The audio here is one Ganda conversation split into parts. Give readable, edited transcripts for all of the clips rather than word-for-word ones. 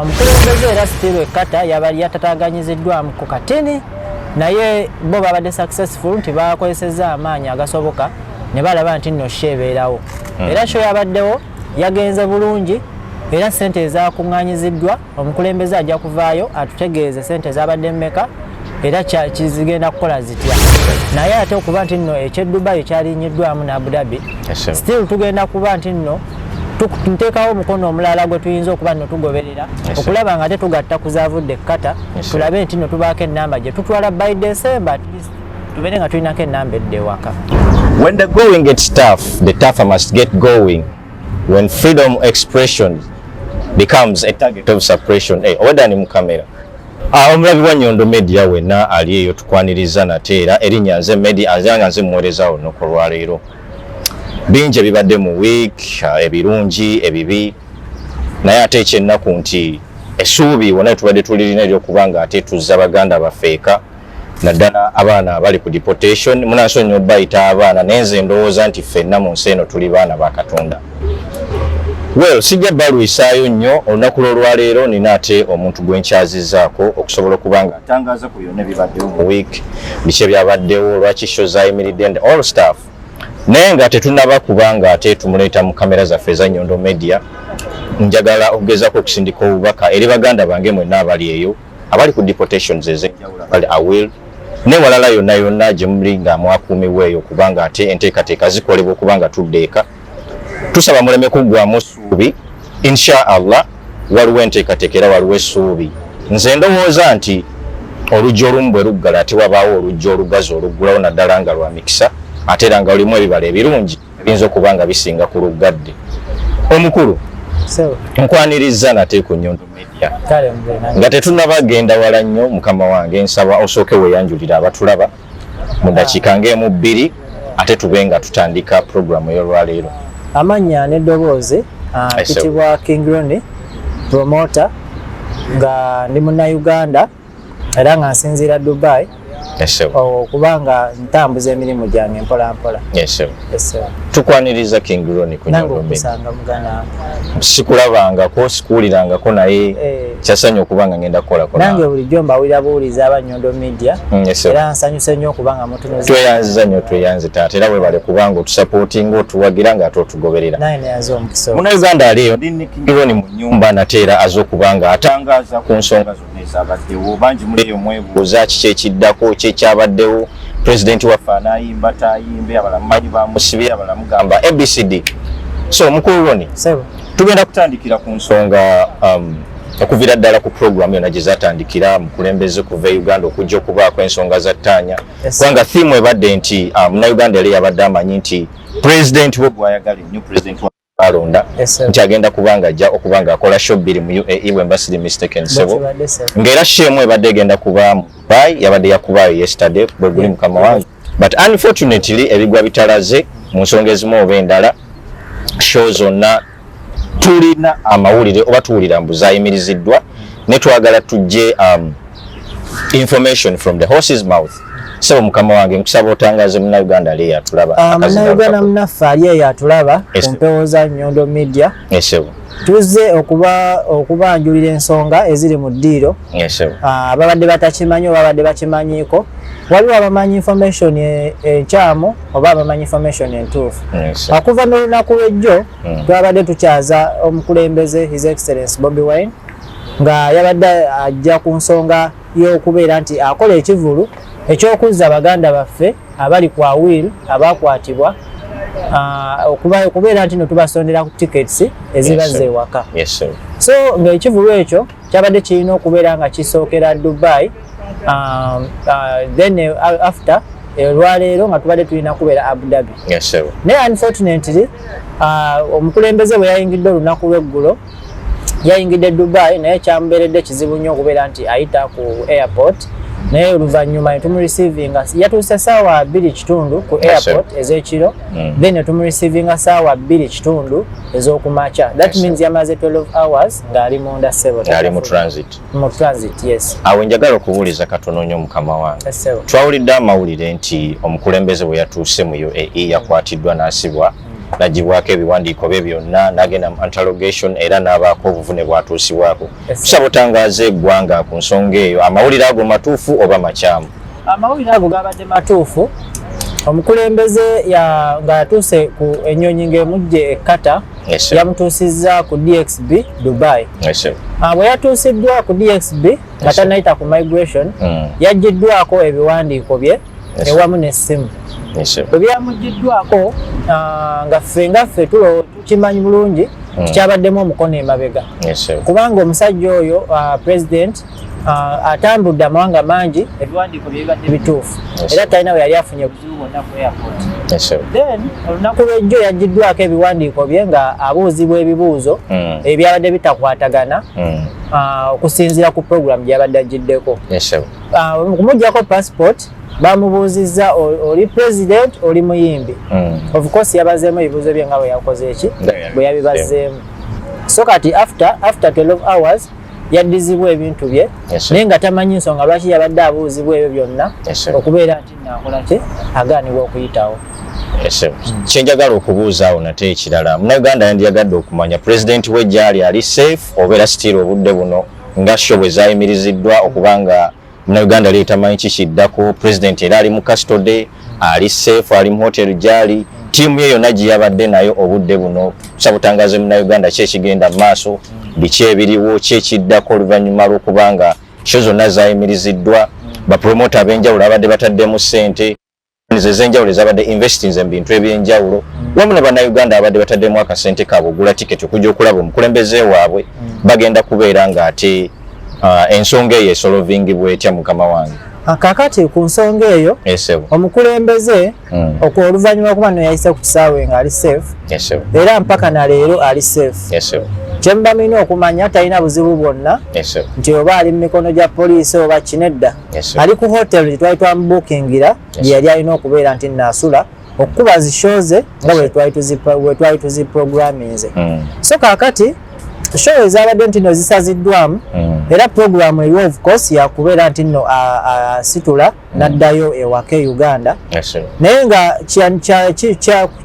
Omukulembeze era sitiru ekkata yabali yatataaganyiziddwamu ku katini naye bo babadde successful nti bakozesezza amaanyi agasoboka ne balaba nti nno shebeerawo. Era sho yabaddewo yagenze bulungi era ssente ezaakuŋŋaanyiziddwa omukulembeze ajja kuvaayo atutegeeze ssente zabadde mmeka era kizigenda kukola zitya. Naye ate okuba nti nno eky'Dubai kyalinyiddwamu ne Abu Dhabi still tugenda kuba nti nno tuteekawo omukono omulala gwe tuyinza okuba nno tugoberera okulaba nga tetugatta kuzaavudde ekkata tulabe nti nno tubaako ennamba gye tutwala by December at least tubeere nga tulinako ennamba edde ewaka. When the going gets tough, the tougher must get going. When freedom expression becomes a target of suppression, owedda ni mu kamera. Omulabi wa Nyondo Media wenna ali eyo tukwaniriza nate era erinnya nze Media azanga nze muweerezaawo no ku lwaleero. Bingi ebibadde mu week, ebirungi, ebibi. Naye ate ekyennaku nti essuubi wonna tubadde tulirina eryokubanga ate tuzza baganda bafeeka naddala abaana abali ku deportation. Munansonyiwa bayita abaana naye nze ndowooza nti ffenna mu nsi eno tuli baana ba Katonda. Well, sijja balwisaayo nnyo olunaku lw'olwaleero nina ate omuntu gwe nkyazizzaako okusobola okubanga atangaaza ku byonna ebibaddewo mu week, biki ebyabaddewo, lwaki show zaayimiridde and all stuff. Naye nga tetunaba kubanga ate tumuleeta mu kamera zaffe za Nyondo Media, njagala okugezaako okusindika obubaka eri baganda bange mwenna abali eyo abali ku deportations ez'enjawulo abali awil ne walala yonna yonna gye muli nga mwakuumiweeyo kubanga ate enteekateeka zikolebwa okubanga tudde eka. Tusaba muleme kuggwaamu essuubi, inshallah waliwo enteekateeka era waliwo essuubi. Nze ndowooza nti oluggi olumu bwe luggala ate wabaawo oluggi olugazi oluggulawo naddala nga lwa mikisa ate era nga lulimu ebibala ebirungi ebiyinza okuba nga bisinga ku luggadde. Omukulu nkwaniriza nate ku Nyondo Media nga tetunnabagenda wala nnyo mukama wange nsaba osooke weeyanjulira abatulaba mu ddakiika ng'emu bbiri ate tube nga tutandika puroguramu y'olwaleero. Amannya n'eddoboozi kitibwa King Ronnie promoter nga ndi Munnayuganda era nga nsinziira Dubai okubanga ntambuza emirimu gyange mpola mpola. Tukwaniriza King Ronnie ku Nyondo Media. Sikulabangako sikuwulirangako naye kyasanya okubanga ngenda kukolako nange bulijjo mbawulira buwuliza aba Nyondo Media era nsanyuse nnyo okubanga mutunuza. Tweyanziza nnyo tweyanze taata era webale kubanga otusapootinga otuwagira nga ate otugoberera. Naye neyaza omukisa. Munnayuganda ali eyo ndi King Ronnie mu nnyumba nate era aza okubanga atangaaza ku nsonga zonna ezabaddewo. Bangi muli eyo mwebuuza kiki ekiddako ki ekyabaddewo. Pulezidenti waffe anaayimba taayimbe, abalamu manyi bamusibye, abalamu gamba ABCD. So Mukulu Ronnie, tugenda kutandikira ku nsonga okuviira ddala ku program yonna gye zaatandikira Mukulembeze kuva Uganda okujja okubaako ensonga za ttaanya. Kubanga theme ebadde nti Munnayuganda yali yabadde amanyi nti pulezidenti we bw'ayagala ennyo pulezidenti alonda nti agenda kubanga ajja okubanga akola show bbiri mu UAE bwe mba siri mistaken sebo ng'era shemu ebadde egenda kuba mu Dubai yabadde yakubaayo yesterday bwe guli mukama wange but unfortunately ebigwa bitalaze mu nsonga ezimu oba endala show zonna tulina amawulire oba tuwulira mbu zaayimiriziddwa ne twagala tujje information from the horse's mouth. Sebo mukama wange nkusaba otangaze Munnayuganda ali yatulaba. Munnayuganda munnaffe ali eyo atulaba ku mpewo za Nyondo Media. Tuzze okubanjulira ensonga eziri mu ddiiro. Ababadde batakimanyi oba babadde bakimanyiiko. Waliwo abamanyi information enkyamu oba abamanyi information entuufu. Okuva n'olunaku lw'ejjo twabadde tukyaza omukulembeze His Excellency Bobi Wine nga yabadde ajja ku nsonga y'okubeera nti akola ekivulu ekyokuzza abaganda baffe abali ku awil abakwatibwa okubeera nti no tubasondera ku tickets ezibazze ewaka. So ng'ekivulu ekyo kyabadde kirina okubeera nga kisookera Dubai then after olwaleero nga tubadde tulina kubeera Abu Dhabi. Naye unfortunately omukulembeze bwe yayingidde olunaku lw'eggulo yayingidde Dubai naye kyamubeeredde kizibu nnyo okubeera nti ayita ku airport naye oluvannyuma ne tumurecevinga yatuuse ssaawa 2:30 ku airport ez'ekiro then ne tumurecevinga ssaawa 2:30 ez'okumakya. That means yamaze 12 hours ng'ali munda ssebo. Ali mu transit. Mu transit, yes. Awo njagala okubuuliza katono nnyo mukama wange. Twawulidde amawulire nti omukulembeze bwe yatuuse mu UAE yakwatiddwa n'asibwa najibwako ebiwandiiko bye byonna n'agenda mu interrogation era n'abaako obuvune bwatuusibwako. Tusaba otangaaza eggwanga ku nsonga eyo, amawulire ago matuufu oba makyamu? Amawulire ago gabadde matuufu. Omukulembeze nga yatuuse ku ennyonyi ng'emujje ekkata yamutuusizza ku DXB Dubai. Bwe yatuusiddwa ku DXB nga tannayita ku migration yaggiddwako ebiwandiiko bye ewamu n'essimu. Bwe byamuggiddwako nga ffe tukimanyi bulungi tukyabaddemu omukono emabega kubanga omusajja oyo president atambudde amawanga mangi ebiwandiiko bye bibadde bituufu era talina we yali afunye obuzibu bwonna ku airport. Then olunaku lw'ejjo yaggiddwako ebiwandiiko bye nga abuuzibwa ebibuuzo ebyabadde bitakwatagana okusinziira ku program gy'abadde aggiddeko. Okumuggyako passport bamubuuzizza oli president oli muyimbi. Of course yabazeemu ebibuuzo bye nga bwe yakoze eki bwe yabibazeemu. So kati after 12 hours yaddizibwa ebintu bye naye nga tamanyi nsonga lwaki yabadde abuuzibwa ebyo byonna okubeera nti naakola ki agaanibwa okuyitawo. Kyenjagala okubuuzaawo nate ekirala, Munnayuganda yandiyagadde okumanya president we gyali ali safe obeera still obudde buno nga show bwe zaayimiriziddwa okubanga Munnayuganda ali tamanyi kikiddako, president era ali mu custody, ali safe, ali mu hotel gyali, tiimu ye yonna gye yabadde nayo obudde buno. Tusaba otangaze Munnayuganda ki ekigenda mu maaso, biki ebiriwo, ki ekiddako oluvannyuma lw'okubanga show zonna zaayimiriziddwa, bapromota ab'enjawulo abadde bataddemu ssente ez'enjawulo ezabadde investinze mu bintu eby'enjawulo wamu ne bannayuganda abadde bataddemu akasente kaabwe ogula tiketi okujja okulaba omukulembeze waabwe bagenda kubeera ng'ate ensonga eyo esolovingibwa etya mukama wange. Kakati ku nsonga eyo omukulembeze oluvannyuma kuba no yayise ku kisaawe ng'ali safe era mpaka na leero ali safe. Kyembamina okumanya talina buzibu bwonna nti oba ali mu mikono gya poliisi oba kinedda ali ku hotel gye twali twamubukingira gye yali alina okubeera nti naasula okukuba zishoze nga bwe twali tuziprograminze. So kakati show ezabadde nti no zisaziddwamu era programu eriwo of course yakubeera nti no asitula n'addayo ewaka e Uganda naye nga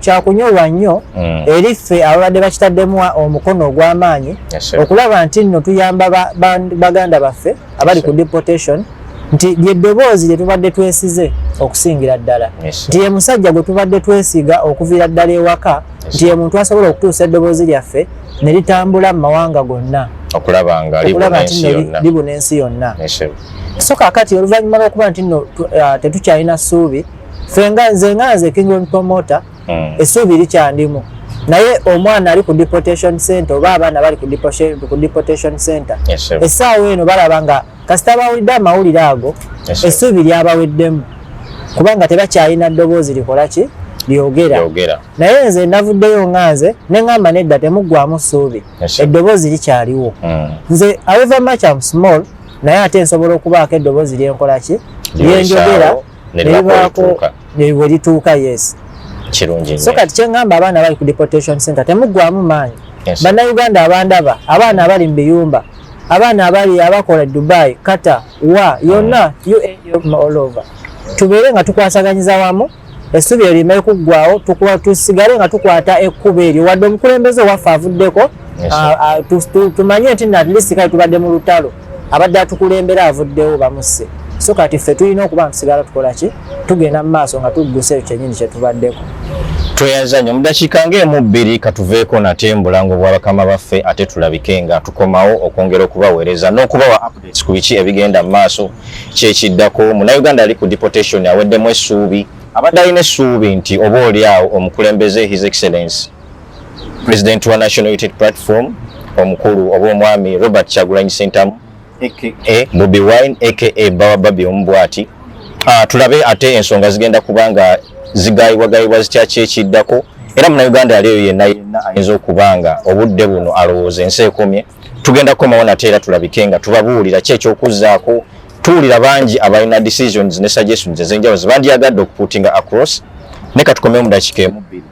kyakunyolwa nnyo eri ffe ababadde bakitaddemu omukono ogw'amaanyi okulaba nti nno tuyamba baganda baffe abali ku deportation nti lyeddoboozi lye tubadde twesize okusingira ddala nti ye musajja gwe tubadde twesiga okuviira ddala ewaka nti ye muntu asobola okutuusa eddoboozi lyaffe ne litambula mu mawanga gonna okulaba nga libuna ensi yonna. So kakati oluvannyuma lw'okuba nti nno tetukyalina ssuubi ffe nze King Promoter essuubi likyandimu naye omwana ali ku deportation center oba abaana bali ku deportation center essaawa eno balaba nga kasita bawulidde amawulire ago essuubi lyabaweddemu kubanga tebakyalina ddoboozi likola ki lyogera. Naye nze navuddeyo nganze neŋŋamba nedda temuggwamu ssuubi eddoboozi likyaliwo. Nze however much I'm small naye ate nsobola okubaako eddoboozi lyenkola ki lyenjogera nelibaako bwe lituuka. Yes. So kati kyeŋŋamba abaana bali ku deportation center temuggwamu maanyi. Bannayuganda abandaba abaana abali mu biyumba abaana abali abakola Dubai Qatar wa yonna all over tubeere nga tukwasaganyiza wamu essuubi erime kuggwaawo tusigale nga tukwata ekkubo eryo wadde omukulembeze waffe avuddeko tumanye nti at least kale tubadde mu lutalo abadde atukulembera avuddewo bamusse. So kati ffe tulina okuba tusigala tukola ki tugenda mu maaso nga tugguse ekyo kyennyini kye tubaddeko. Tweyanza nnyo mu dakiika ng'emu bbiri katuveeko nate mu bulango bwa bakama baffe ate tulabike nga tukomawo okwongera okubaweereza n'okubawa updates ku biki ebigenda mu maaso kyekiddako. Munnayuganda ali ku deportation aweddemu essuubi abadde alina essuubi nti oba oliawo omukulembeze His Excellency President wa National Unity Platform omukulu oba omwami Robert Kyagulanyi Sentamu aka Bobi Wine aka Babi Omubwati tulabe ate ensonga zigenda kubanga zigayibwagayibwa zitya kyekiddako era Munnayuganda aliyo yenna ayinza okubanga obudde buno alowooza ensi ekomye. Tugenda kukomawo nate era tulabike nga tubabuulira ki ekyokuzzaako tuwulira bangi abalina decisions ne suggestions ez'enjawulo ze bandyagadde okuputinga across ne katukomewo mu dakiika emu bbiri.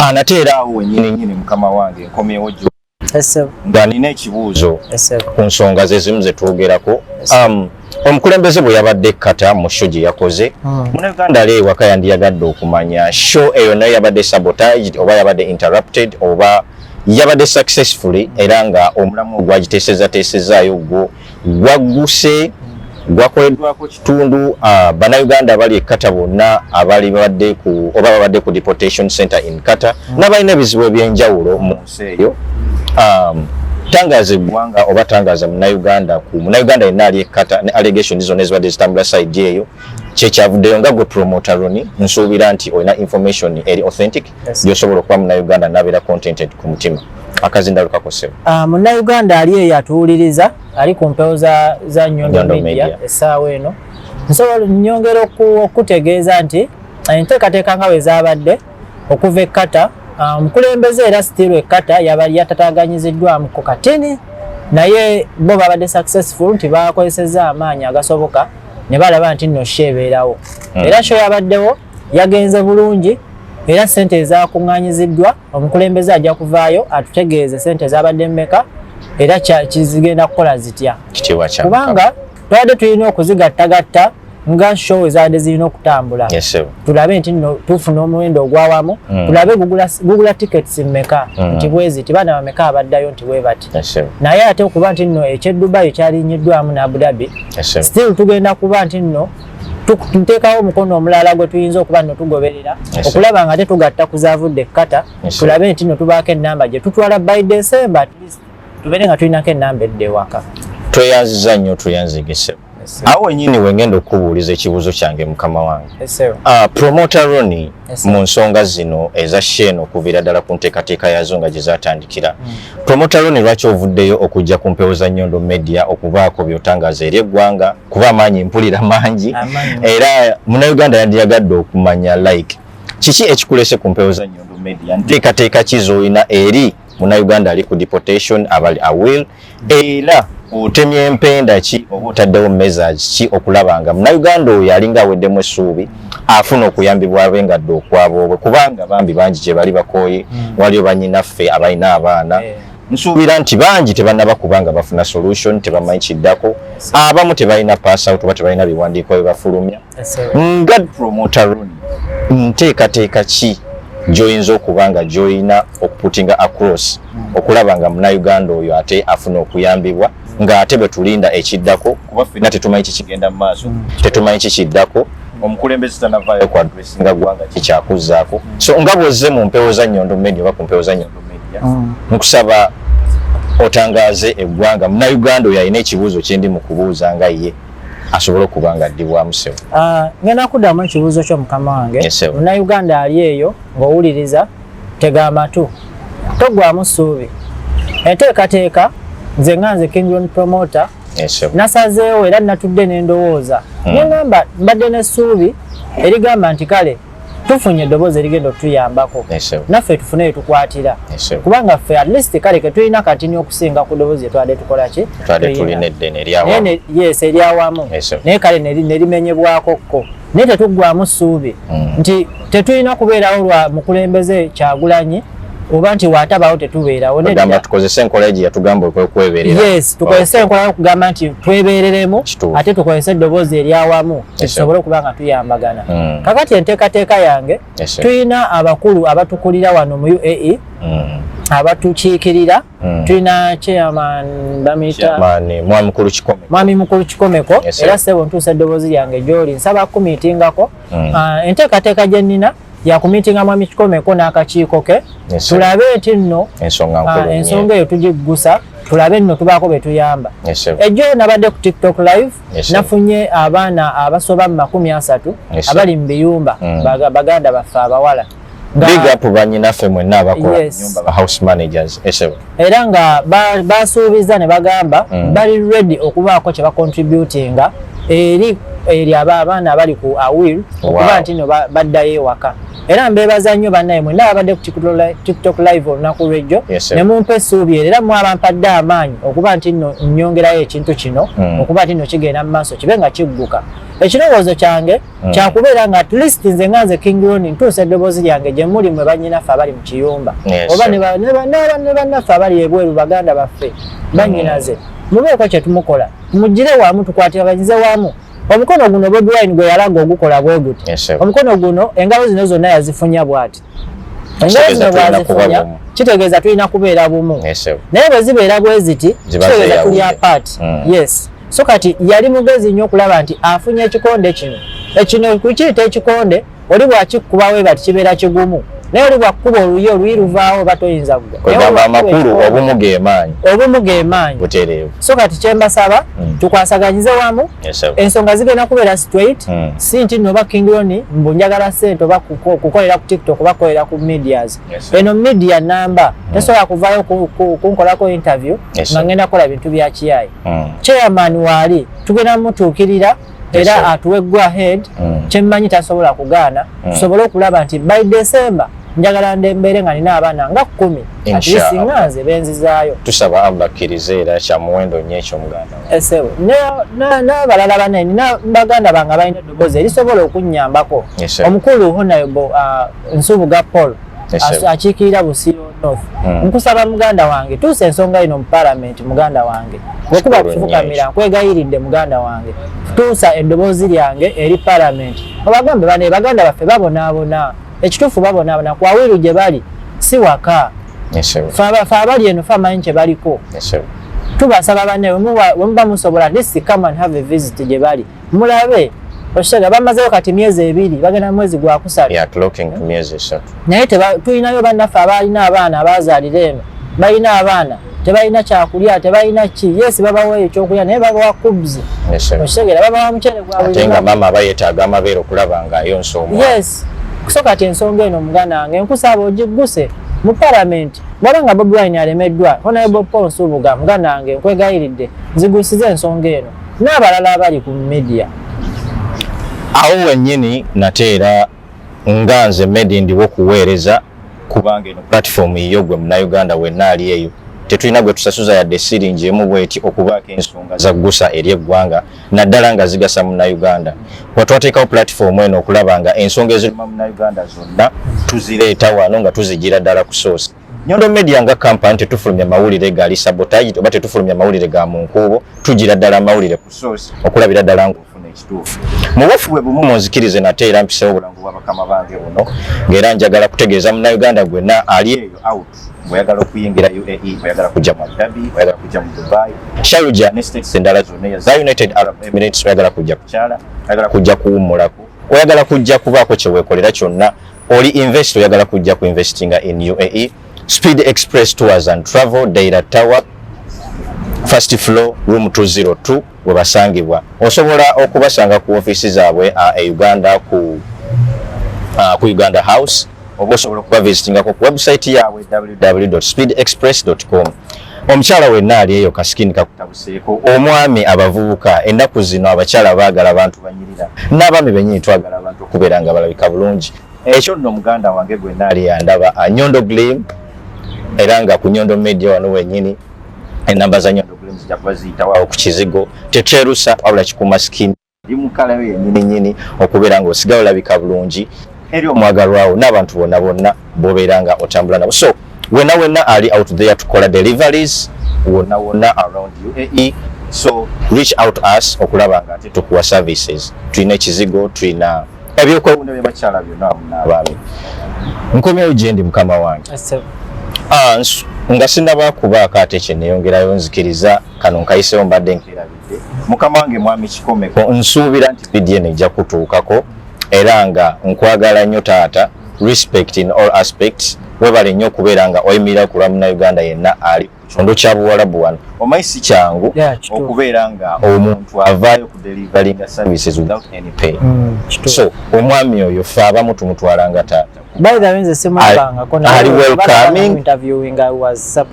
Anateera awo nyini mukama wange nkomyewo jjo. Nga nina ekibuuzo ku nsonga zezimu ze twogerako. Omukulembeze bwe yabadde ekkata mu show gye yakoze, Munnayuganda ali ewaka yandiyagadde okumanya show eyo nayo yabadde sabotaged oba yabadde interrupted oba yabadde successfully era nga omulamu gwagiteesezaayo gwo gwagguse gwakoleddwako kitundu Bannayuganda abali ekkata bonna abali babadde ku deportation center in Kata n'abalina ebizibu ebyenjawulo mu nsi eyo. Tangaza eggwanga oba tangaza Munnayuganda ku Munnayuganda yenna ali ekkata ne allegations zonna ezibadde zitambula side eyo kyekyavuddeyo nga gwe promoter Roni nsuubira nti olina information eri authentic gy'osobola okuba Munnayuganda n'abeera contented ku mutima. Akazinda kakosebwa. Munnayuganda ali eyo atuwuliriza ali ku mpewo za Nyondo Media essaawa eno. Nsobola nnyongera okutegeeza nti enteekateeka nga bwe zaabadde okuva ekkata Omukulembeze era still ekkata yabali yatataaganyiziddwamu ku katini naye bo babadde successful nti bakozesezza amaanyi agasoboka ne balaba nti nno sheebeerawo. Era show yabaddewo yagenze bulungi era ssente ezaakuŋŋaanyiziddwa Omukulembeze ajja kuvaayo atutegeeze ssente zabadde mmeka era kizigenda kukola zitya. Kubanga twadde tulina okuzigattagatta nga show ezadde zirina okutambula. Tulabe nti nno tufuna omuwendo ogwawamu, tulabe gugula tickets mmeka nti bwezi tibana bameka abaddayo nti bwe bati. Naye ate okuba nti nno ekyedubayi kyalinyiddwamu ne Abu Dhabi, still tugenda kuba nti nno tuteekawo omukono omulala gwe tuyinza okuba nno tugoberera okulaba nga tetugatta kuzaavudde ekkata, tulabe nti nno tubaako ennamba gye tutwala by December at least tubeere nga tulinako ennamba edde ewaka. Tweyanziza nnyo tweyanzigise. Awo nyini wengendo okubuuliza ekibuuzo kyange mukama wange. Promoter Roni mu nsonga zino eza sheno okuviira ddala ku nteekateeka yazo nga gye zaatandikira. Promoter Roni lwaki ovuddeyo okujja ku mpewo za Nyondo Media okubaako by'otangaza eri eggwanga kuba amaanyi mpulira mangi era Munnayuganda yandiyagadde okumanya like kiki ekikulese ku mpewo za Nyondo Media, nteekateeka ki z'olina eri Munnayuganda ali ku deportation abali awil era otemye empenda ki oba otaddewo message ki okulaba nga Munnayuganda oyo alinga aweddemu essuubi afuna okuyambibwa abengadde okwabwe kubanga bambi bangi gye bali bakooye waliyo bannyinaffe abalina abaana nsuubira nti bangi tebannaba kubanga bafuna solution tebamanyi kiddako abamu tebalina pass out oba tebalina biwandiiko bye bafulumya nga promoter Roni nteekateeka ki gy'oyinza okuba nga gy'olina okuputinga across okulaba nga Munnayuganda oyo ate afuna okuyambibwa nga ate bwe tulinda ekiddako kuba ffenna tetumanyi kikigenda mu maaso tetumanyi kikiddako Omukulembeze tanavaayo ku addressinga ggwanga kikyakuzzaako so nga bw'ozze mu mpewo za Nyondo Media oba ku mpewo za Nyondo Media nkusaba otangaaze eggwanga Munnayuganda oyo alina ekibuuzo kye ndi mu kubuuza nga ye asobole okuba nga addibwamu sewo. Ngenda kuddamu ekibuuzo kyo mukama wange. Munnayuganda ali eyo ng'owuliriza tega amatu toggwamu ssuubi. Enteekateeka nze nga nze King promoter nasazeewo era natudde n'endowooza nengamba mbadde n'essuubi erigamba nti kale tufunye eddoboozi erigenda otuyambako naffe tufune tukwatira kubanga ffe at least kale ke tulina katini okusinga ku ddoboozi etwadde tukola ki tulina eddene eryawamu yes eryawamu naye kale nerimenyebwakokko naye tetuggwamu ssuubi nti tetulina kubeerawo lwa Mukulembeze Kyagulanyi oba nti waatabawo tetubeerawo negamba tukozese enkola egi yatugamba okweberera. Yes, tukozese enkola y'okugamba nti twebereremu ate tukozese eddoboozi eryawamu tusobole okuba nga tuyambagana. Kakati enteekateeka yange tulina abakulu abatukulira wano mu UAE abatukiikirira tulina chairman bamuyita Mwami Mukulu Kikomeko era ssebo ntuusa eddoboozi lyange gy'oli nsaba kumiitingako enteekateeka gye nnina yakumiitinga Mwami Kikomeko n'akakiiko ke tulabe nti nno ensonga eyo tugiggusa tulabe nno tubaako be tuyamba. Ejjo nabadde ku TikTok live nafunye abaana abasoba mu 30 abali mu biyumba baganda baffe abawala big up bannyinaffe mwenna abakola nyumba ba house managers era nga basuubiza ne bagamba bali ready okubaako kye bacontributinga eri eri abaana abali ku awil okuba nti no baddayo ewaka era mbebaza nnyo bannaye mwenna abadde ku TikTok live olunaku lwejjo ne mumpa essuubi era mwabampadde amaanyi okuba nti nno nnyongerayo ekintu kino okuba nti nno kigenda mu maaso kibe nga kigguka ekirowoozo kyange kyakubeera nga at least nze nga nze King Ronnie ntuusa eddoboozi lyange gye muli mwe bannyinaffe abali mu kiyumba oba ne bannaffe abali ebweru baganda baffe bannyinaze mubeeko kye tumukola mugire wamu tukwatirabanyize wamu omukono guno Bobi Wine gwe yalaga ogukola bwe guti omukono guno engalo zino zonna yazifunya bwati engalo zino bwazifunya kitegeeza tulina kubeera bumu naye bwe zibeera bwe ziti kitegeeza tuli apart yes so kati yali mugezi nnyo okulaba nti afunye ekikonde kino kukiyita ekikonde oli bwakikubawo bati kibeera kigumu naye oli bwakkuba oluyi luvaawo batoyinza kugamba amakulu obumu geemaanyi butereevu so kati kyembasaba tukwasaganyize wamu ensonga zigenda kubeera straight si nti nno oba King Ronnie mbu njagala ssente oba kukolera ku TikTok oba kukolera ku medias eno media namba tesobola kuvaayo kunkolako interview nga ngenda kukola bintu bya kiyayi chairman waali tugenda mutuukirira era atuwe go ahead kyemmanyi tasobola kugaana tusobole okulaba nti by December njagala ndembeere nga nina abaana nga 10 at least nga nze benzizaayo tusaba abakkirize era kya muwendo nnyo ekyo muganda esebo n'abalala banne nina baganda bange abalina eddoboozi erisobola okunnyambako omukulu Honorable Nsubuga Paul akiikirira Busiro North nkusaba muganda wange tuusa ensonga ino mu Parliament muganda wange okuba kufukamira nkwegayiridde muganda wange tuusa eddoboozi lyange eri Parliament obagambe bane baganda baffe babonaabona ekituufu babonaabona ku awiru gye bali si waka fe abali eno fe amanyi kye baliko tubasaba banne wemuba musobola this come and have a visit gye bali mulabe oshaga bamazeyo kati myezi 2 bagenda mwezi gwa kusatu naye tulinayo bannaffe abalina abaana abazaalira eno balina abaana tebalina kyakulya tebalina ki yes babaweeyo ekyokulya naye babawa kubzi oshegera babawa mucere gwatenga mama bayetaaga amabeere okulaba nga ayonsa omwana yes so kati ensonga eno muganda wange nkusaba ogigguse mu Parliament bwaba nga Bobi Wine alemeddwa Honorable Paul Nsubuga muganda wange nkwegayiridde nzigusize ensonga eno n'abalala abali ku media awo wennyini nateera nga nze medi ndiwo okuweereza kubanga eno platform yiyo gwe munnayuganda wenna ali eyo tetulina gwe tusasuza yadde siringi emu bweti okubaako ensonga za ggusa eri eggwanga naddala nga zigasa munnayuganda watwateekawo platform eno okulaba nga ensonga eziruma munnayuganda zonna tuzireeta wano nga tuzigira ddala ku source Nyondo Media nga kampani tetufulumya mawulire gali sabotage oba tetufulumya mawulire ga munkubo tugira ddala mawulire ku source okulabira ddala ng'ofuna ekituufu mu bufu bwe bumu munzikirize nate era mpiseewo obulangu bw'abakama bange buno ng'era njagala kutegeeza munnayuganda gwenna ali eyo out bweyagala okuyingira UAE bweyagala kujja mu Abu Dhabi bweyagala kujja mu Dubai Sharjah ne states endala zonna za United Arab Emirates bweyagala kujja kukyala bweyagala kujja kuwummulako oyagala kujja kubaako kye weekolera kyonna oli investor oyagala kujja ku investinga in UAE Speed Express Tours and Travel Deira Tower First Floor Room 202 webasangibwa osobola okubasanga ku office zaabwe Uganda ku Uganda House oba osobola okuba visitingako ku website yaabwe www.speedexpress.com omukyala wenna ali eyo kasikini kakutabuseeko omwami abavubuka ennaku zino abakyala baagala abantu banyirira n'abaami bennyini twagala abantu okubeera nga balabika bulungi ekyo nno muganda wange gwenna ali yandaba Nyondo Gleam era nga ku Nyondo Media wano wennyini enamba za Nyondo Gleam zijja kuba ziyitawo ku kizigo tekyerusa wabula kikuuma sikini eri mu kala yo yennyini okubeera nga osigawo olabika bulungi eri omwagalwawo n'abantu bonna bonna bobeera nga otambula nabo so wenna ali out there tukola deliveries wonna around UAE so reach out us okulaba nga ate tukuwa services tulina ekizigo tulina ebyokwewunda bye bakyala byonna n'abaami nkomyewo gye ndi mukama wange nga sinaba kubaako ate kye neeyongerayo nzikiriza kano nkayisewo mbadde nkerabidde mukama wange mwami kikomeko nsuubira nti vidiyo ejja kutuukako era nga nkwagala nnyo taata respect in all aspects webale nnyo okubeera nga oyimirira ku lwa munnayuganda yenna ali ku kitundu kya buwalabu wano omanyi si kyangu okubeera nga omuntu avaayo ku deliveringa services without any pay so omwami oyo fe abamu tumutwalanga taata ali welcoming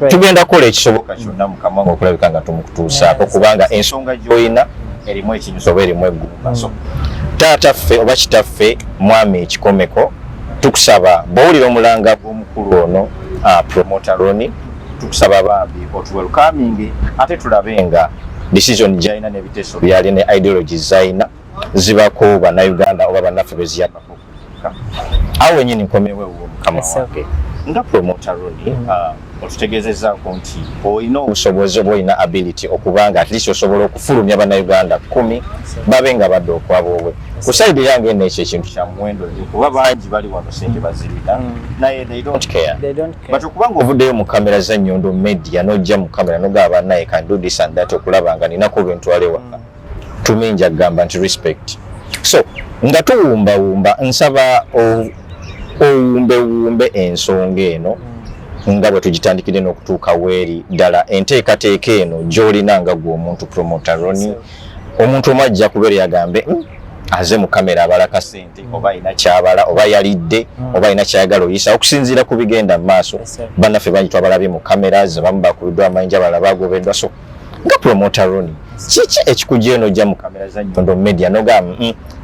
tugenda kukola ekisoboka kyonna mukama wange okulabika nga tumukutuusaako kubanga ensonga gy'olina erimu ekinyuso oba erimu eggumba. So taata ffe oba kitaffe mwami ekikomeko tukusaba bw'owulira omulanga gw'omukulu ono promoter Roni, tukusaba bambi otuwelcoming ate tulabe nga decision gy'alina n'ebiteeso byali ne ideologies z'alina zibako bannayuganda oba bannaffe beziyambako awo wenyini nkomewo mukama wange nga promoter Roni otutegeezezzaako nti olina obusobozi oba olina ability okubanga at least osobola okufulumya bannayuganda 10 babe nga badde okwabobwe ku side yange eno ekyo ekintu kya muwendo kuba bangi bali wano sente bazirina naye they don't care but okubanga ovuddeyo mu kamera za Nyondo Media n'ojja mu kamera n'ogamba naye can do this and that okulaba nga ninako bentwale waka tuminja gamba nti respect. So nga tuwumbawumba nsaba owumbe ensonga eno nga bwe tugitandikire n'okutuuka weeri ddala enteekateeka eno gy'olina nga gwe omuntu promoter Roni omuntu omwajja kubeera yagambe aze mu kamera abala kasente oba alina kyabala oba yalidde oba alina kyayagala oyisa okusinziira ku bigenda mu maaso bannaffe bangi twabalabye mu kamera abamu bakubiddwa amayinja abalala bagobeddwa. So nga promoter Roni kiki ekikujja eno ojja mu kamera za Nyondo Media n'ogamba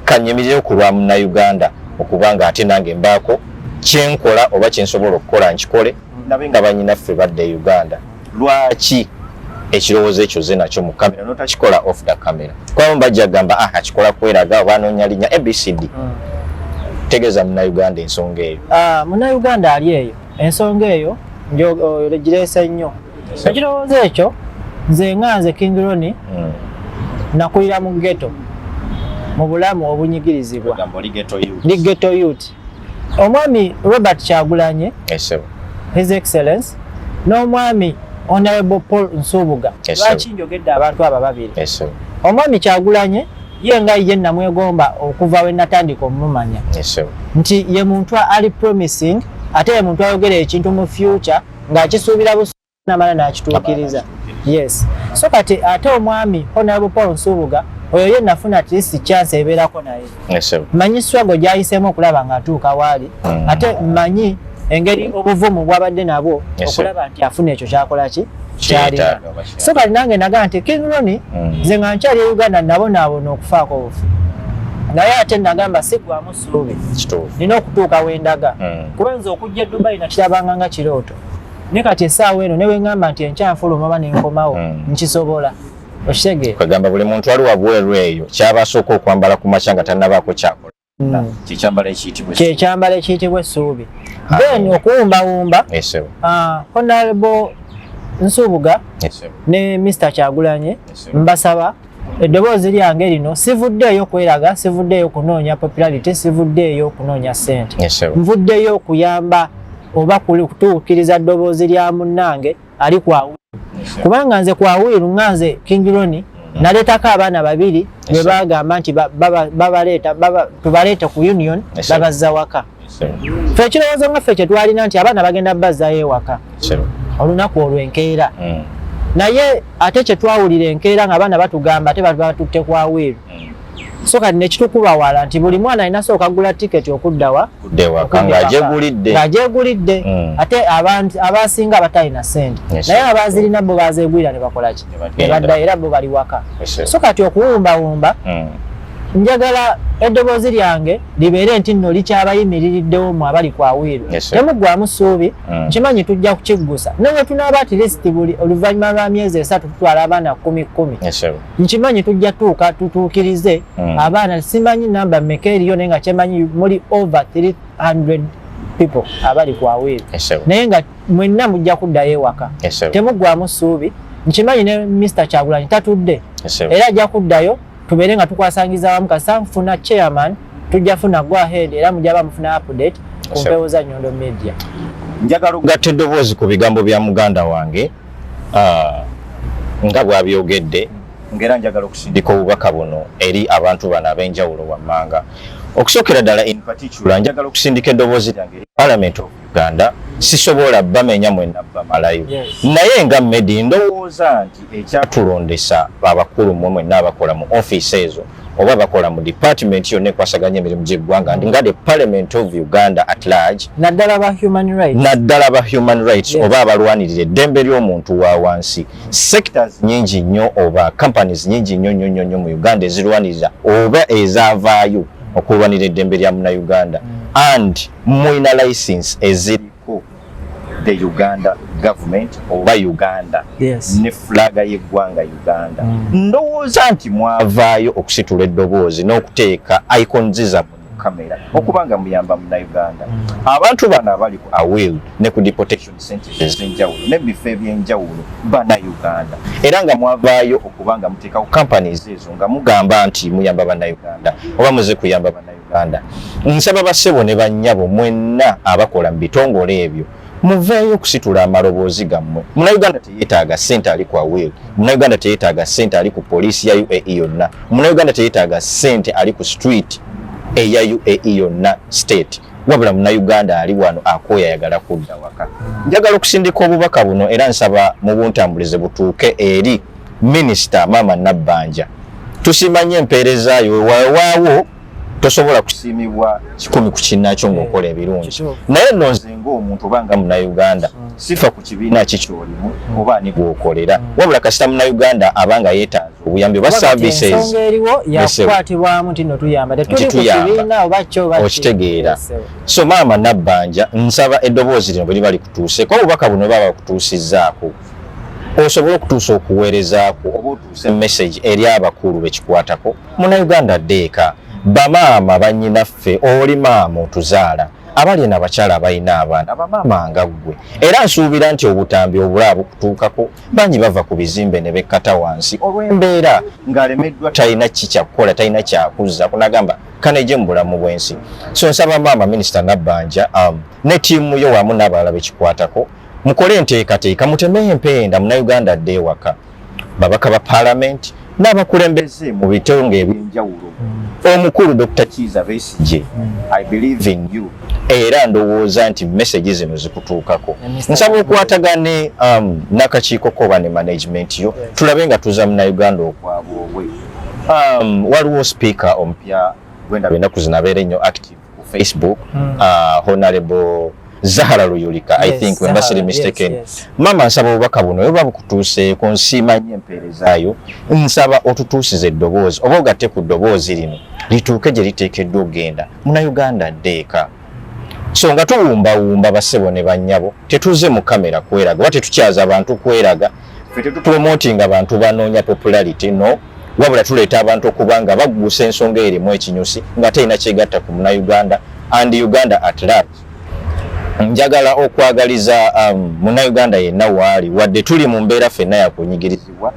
kanyemirireyo ku lwa munnayuganda okubanga ate nange mbaako kyenkola oba kyensobola okukola nkikole nabe nga bannyinaffe badde Uganda. Lwaki ekirowoozo ekyo ze nakyo mu kamera notakikola off the camera? Kwamu bajja gamba akikola kweraga oba anoonya linnya ABCD. Tegeeza munnayuganda ensonga eyo. Munnayuganda ali eyo ensonga eyo gireese nnyo. Ekirowoozo ekyo nze nganze King Roni nakulira mu ghetto mu bulamu obunyigirizibwa ghetto youth. Omwami Robert Kyagulanyi His Excellence n'omwami Honorable Paul Nsubuga lwaki njogedde abantu abo babiri. Omwami Kyagulanyi ye nga ye namwegomba okuva we natandika omumanya nti ye muntu ali promising ate ye muntu ayogera ekintu mu future ng'akisuubira namala n'akituukiriza. Yes. So kati ate omwami Honorable Paul Nsubuga oyo ye nafuna at least chance ebeerako naye. Manyi struggle gy'ayiseemu okulaba ng'atuuka waali ate manyi engeri obuvumu bwabadde nabwo okulaba nti afuna ekyo kyakola ki kyalina. So kati nange nagaa nti King Roni nze nga nkyali Uganda nabonaabona okufaako obufu naye ate nagamba sigwamu ssuubi nina okutuuka wendaga kuba nze okujja Dubai nakirabanga nga kirooto ne kati essaawa eno ne wengamba nti enkyanfuluma oba nenkomawo nkisobola okitegeera. Kwegamba buli muntu ali wabweru eyo kyabasooka okwambala ku makya nga tannabaako kyakola kyekyambala ekiyitibwa essuubi. Then okuwumbawumba Honorable Nsubuga ne Mr. Kyagulanyi mbasaba eddoboozi lyange lino sivuddeeyo kweraga, sivuddeeyo kunoonya popularity, sivuddeeyo kunoonya ssente, nvuddeyo okuyamba oba kutuukiriza ddoboozi lya munnange ali kwawiru kubanga nze kwawiru nganze King Roni naleetako abaana babiri bwe bagamba nti tubaleete ku union babazza waka. Ffe ekirowoozo nga ffe kye twalina nti abaana bagenda bazzaayo ewaka olunaku olw'enkeera naye ate kye twawulira enkeera ng'abaana batugamba ate batutte kwawiru. So kati nekitukubawala nti buli mwana alina sooka agula tiketi okuddawa ng'agyegulidde ate abasinga batalina ssente naye abazirina bo bazeegulira ne bakola ki ne badda era bo bali waka. So kati okuwumbawumba njagala eddoboozi lyange libeere nti nno likyabayimiririddewo mu abali kwawiru temuggwamu ssuubi nkimanyi tujja kukiggusa naye tunaaba at least buli oluvannyuma lwa myezi 3 tutwala abaana 10 nkimanyi tujja tuuka tutuukirize abaana simanyi namba mmeka eriyo naye nga kyemanyi muli over 300 people abali kwawiru naye nga mwenna mujja kuddayo ewaka temuggwamu ssuubi nkimanyi ne Mr. Kyagulanyi tatudde era ajja kuddayo tubeere nga tukwasangiza wamu kasa nfuna chairman tujja funa go ahead era mujaba mufuna update ku mpewo za Nyondo Media. Njagala okugatta eddoboozi ku bigambo bya muganda wange nga bw'abyogedde ngera njagala okusindika obubaka buno eri abantu bano ab'enjawulo wammanga. Okusookera ddala in particular njagala okusindika eddoboozi lyange eri Parliament of Uganda sisobola bamenya mwenna bamalayo naye nga Medi ndowooza nti ekyatulondesa abakulu mwenna abakola mu office ezo oba bakola mu department yonna ekwasaganya emirimu gy'eggwanga nga the Parliament of Uganda at large naddala ba human rights oba abalwanirira eddembe ly'omuntu wa wansi sectors nyingi nnyo oba companies nyingi nnyo mu Uganda ezirwanirira oba ezaavaayo okulwanira eddembe lya Munnayuganda and muyina license eziriko the Uganda government oba Uganda ne flaga y'eggwanga Uganda ndowooza nti mwavaayo okusitula eddoboozi n'okuteeka icons za kamera okubanga muyamba Munnayuganda abantu bano abali ku awil ne ku deportation centers ez'enjawulo n'ebifo eby'enjawulo Bannayuganda era nga mwavaayo okubanga muteekawo companies ezo nga mugamba nti muyamba Bannayuganda oba muze kuyamba Bannayuganda. Nsaba bassebo ne bannyabo mwenna abakola mu bitongole ebyo muveeyo okusitula amaloboozi gammwe. Munnayuganda teyeetaaga ssente ali ku awil, Munnayuganda teyeetaaga ssente ali ku poliisi ya UAE yonna, Munnayuganda teyeetaaga ssente ali ku street eya UAE yonna state, wabula Munnayuganda ali wano akooya ayagala kudda waka. Njagala okusindika obubaka buno era nsaba mu buntambulize butuuke eri Minisita Maama Nabbanja. Tusimanye empeerezaayo waawo tosobola kusiimibwa kikumi ku kinnakyo ng'okola ebirungi. Naye nno nze ng'omuntu obanga Munnayuganda sifa ku kibiina kikyolimu oba ani gw'okolera, wabula kasita Munnayuganda abanga yeetaaza obuyambi oba services ensonga eriwo yakwatibwamu nti nno tuyamba tetuli ku kibiina oba kyo okitegeera. So Maama Nabbanja nsaba eddoboozi lino bwe liba likutuuseeko obubaka buno baba bakutuusizzaako osobola okutuusa okuweerezaako oba otuuse message eri abakulu bekikwatako. Munnayuganda ddeeka bamaama bannyinaffe oli maama otuzaala abali n'abakyala abalina abaana bamaama nga ggwe era nsuubira nti obutambi obulaba bukutuukako bangi bava ku bizimbe ne bekkata wansi olw'embeera ng'alemeddwa talina kikyakukola talina kyakuzza kunagamba kaneje mu bulamu bw'ensi. So nsaba Maama Minisita Nabbanja ne ttiimu yo wamu n'abalala bekikwatako mukole enteekateeka mutemeyo empenda Munnayuganda adde ewaka babaka ba Parliament n'abakulembeze mu bitongo eby'enjawulo. Omukulu Dr. Kiza Besigye, I believe in you. Era ndowooza nti message zino zikutuukako. Nsaba okwatagane n'akakiiko koba ne management yo tulabe nga tuza Munnayuganda okwabwe. Waliwo speaker omupya gwenda ennaku zino abeera ennyo active ku Facebook, Honorable Zahara Luyulika, I think when that's mistaken. Mama nsaba obubaka buno oba bukutuuseeko nsiimanye empeerezaayo nsaba otutuusize eddoboozi oba ogatte ku ddoboozi lino lituuke gye liteekeddwa ogenda Munnayuganda ddeeka. So nga tuwumbawumba bassebo ne bannyabo tetuze mu kamera kweraga oba tetukyaza abantu kweraga ffe tetupromotinga abantu banoonya popularity no, wabula tuleeta abantu okubanga baggusa ensonga erimu ekinyusi nga terina kyegatta ku Munnayuganda and Uganda at large. Njagala okwagaliza Munnayuganda yenna waali wadde tuli mu mbeera ffenna yakunyigirizibwa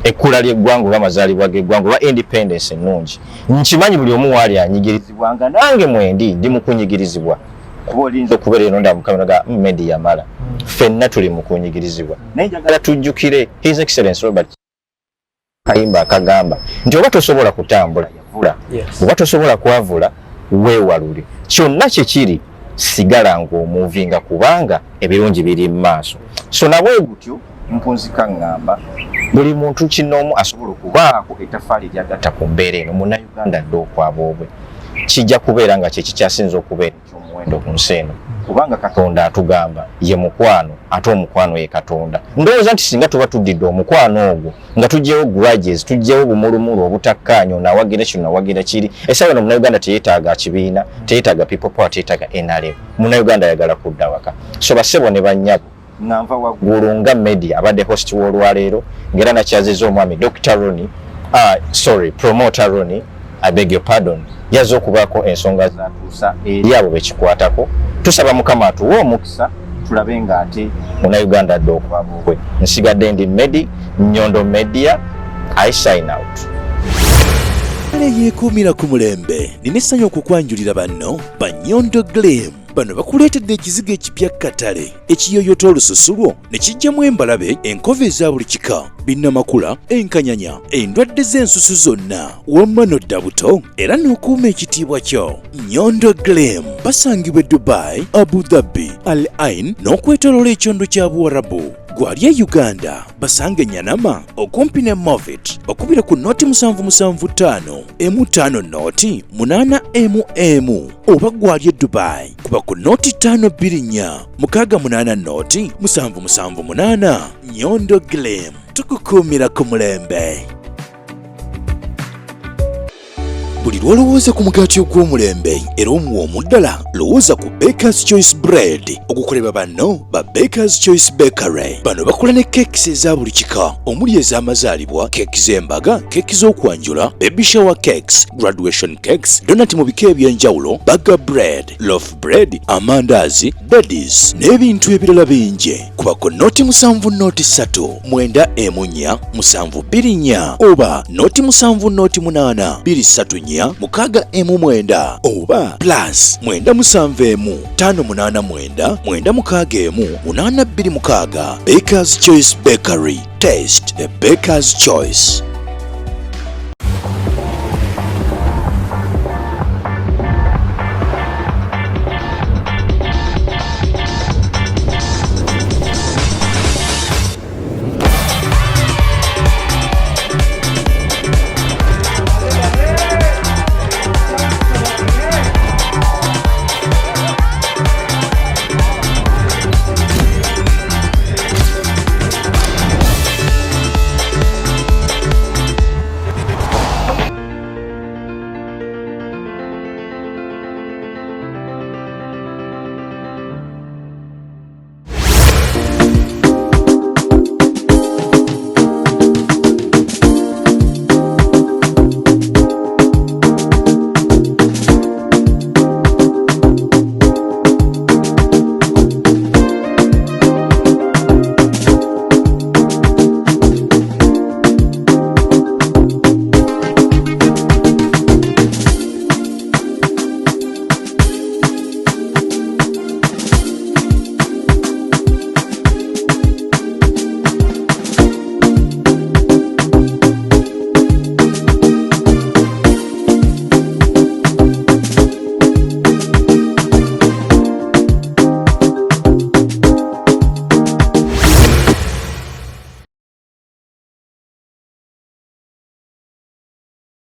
ekkula ly'eggwanga oba amazaalibwa g'eggwanga oba independence ennungi. Nkimanyi buli omu waali anyigirizibwa nga nange mwendi ndi mu kunyigirizibwa kuba olinza okubeera enonda mu kamera ga media mala ffenna tuli mu kunyigirizibwa. Naye njagala tujjukire His Excellency Robert Kayimba akagamba nti oba tosobola kutambula yavula, oba tosobola kwavula weewalule, kyonna kikiri sigala ng'omuvinga kubanga ebirungi biri mu maaso. So nabwe gutyo mpunzika ngamba buli muntu kinoomu asobola okubaako ettaffaali ly'agatta ku mbeera eno Munnayuganda dde okwabwobwe kijja kubeera nga kye kikyasinza okubeera eky'omuwendo ku nsi eno kubanga Katonda atugamba ye mukwano ate omukwano ye Katonda. Ndowooza nti singa tuba tuddidde omukwano ogwo nga tuggyewo grudges tuggyewo bumulumulu obutakkaanya nawagira kino nawagira kiri essaawa eno Munnayuganda teyeetaaga kibiina teyeetaaga people power teyeetaaga NRM. Munnayuganda ayagala kudda waka. So bassebo ne bannyabo nga nva waggulu nga media abadde host w'olwaleero ng'era nakyazizza omwami Dr. Roni promoter Roni, I beg your pardon, yazze okubaako ensonga zatuusa eri abo bekikwatako. Tusaba Mukama atuwe omukisa tulabe nga ate Munnayuganda adde okwabwe. Nsigadde ndi Nyondo Media, I sign out. Yeekuumira ku mulembe nina essanyu okukwanjulira banno ba Nyondo Glam. Bano bakuleetedde ekizigo ekipya katale ekiyoyota olususu lwo ne kijjamu embalabe enkova eza buli kika binnamakula enkanyanya endwadde z'ensusu zonna wamma n'odda buto era n'okuuma ekitiibwa kyo. Nyondo Glam basangibwa Dubai, Abu Dhabi, Al Ain n'okwetooloola ekyondo kya Buwarabu. gwali Uganda basange Nyanama okumpi ne Movit bakubira ku noti 775 M5 noti 8 oba gwali Dubai kuba ku noti 524 680 noti 778 Nyondo Glam tukukumira ku mulembe. Buli lwolowooza ku mugaati ogw'omulembe era omuwa omuddala lowooza ku Baker's Choice Bread okukolebwa banno ba Baker's Choice Bakery. Bano bakola ne kekis eza buli kika omuli ez'amazaalibwa, keki z'embaga, keki z'okwanjula, baby shower cakes, graduation cakes, donati mu bika eby'enjawulo, burger bread, loaf bread, amandaazi, daddies n'ebintu ebirala bingi. Kuba ku noti 7 noti 3 9 4 724 oba noti 7 noti 8 234 6 9 oba plus 9 7 5 8 9 8 Baker's Choice Bakery. Taste the Baker's Choice.